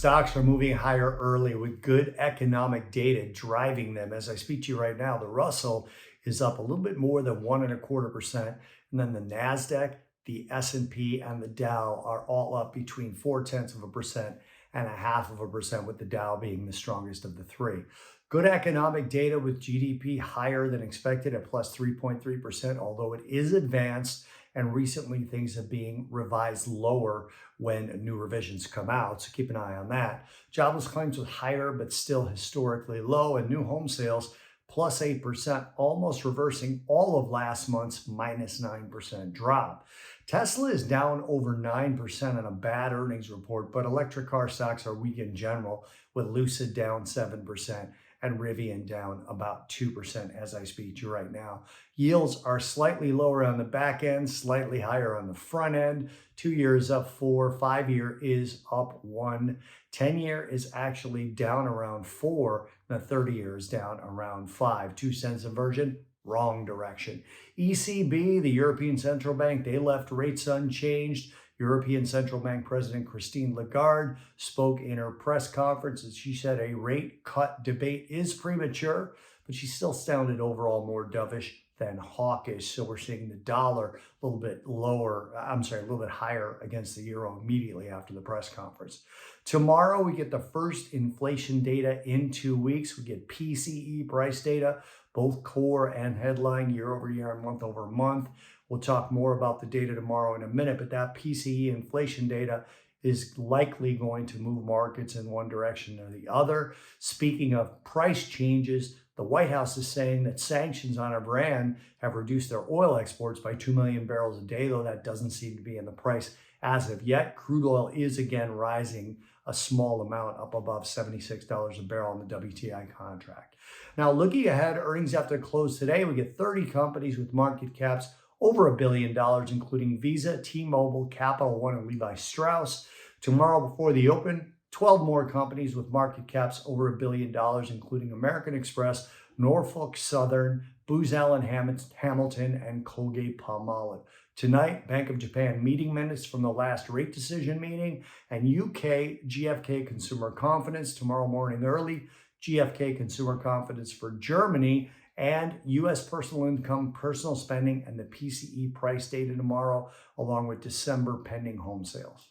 Stocks are moving higher early with good economic data driving them. As I speak to you right now, the Russell is up a little bit more than 1.25%. And then the NASDAQ, the S&P, and the Dow are all up between 0.4% and 0.5%, with the Dow being the strongest of the three. Good economic data with GDP higher than expected at plus 3.3%, although it is advanced, and recently things are being revised lower when new revisions come out, so keep an eye on that. Jobless claims was higher but still historically low, and new home sales plus 8%, almost reversing all of last month's minus 9% drop. Tesla is down over 9% on a bad earnings report, but electric car stocks are weak in general, with Lucid down 7% and Rivian down about 2% as I speak to you right now. Yields are slightly lower on the back end, slightly higher on the front end. 2 years up 4, 5-year is up 1. 10-year is actually down around 4, and the 30-year is down around 5. 2 cents inversion, wrong direction. ECB, the European Central Bank, they left rates unchanged. European Central Bank President Christine Lagarde spoke in her press conference, and she said a rate cut debate is premature, but she still sounded overall more dovish than hawkish. So we're seeing the dollar a little bit a little bit higher against the euro immediately after the press conference. Tomorrow, we get the first inflation data in 2 weeks. We get PCE price data, both core and headline, year over year and month over month. We'll talk more about the data tomorrow in a minute, but that PCE inflation data is likely going to move markets in one direction or the other. Speaking of price changes, the White House is saying that sanctions on Iran have reduced their oil exports by 2 million barrels a day, though that doesn't seem to be in the price as of yet. Crude oil is again rising a small amount, up above $76 a barrel on the WTI contract. Now, looking ahead, earnings after close today, we get 30 companies with market caps over $1 billion, including Visa, T-Mobile, Capital One, and Levi Strauss. Tomorrow before the open, 12 more companies with market caps over $1 billion, including American Express, Norfolk Southern, Booz Allen Hamilton, and Colgate-Palmolive. Tonight, Bank of Japan meeting minutes from the last rate decision meeting, and UK GfK consumer confidence tomorrow morning early, GfK consumer confidence for Germany, and U.S. personal income, personal spending, and the PCE price data tomorrow, along with December pending home sales.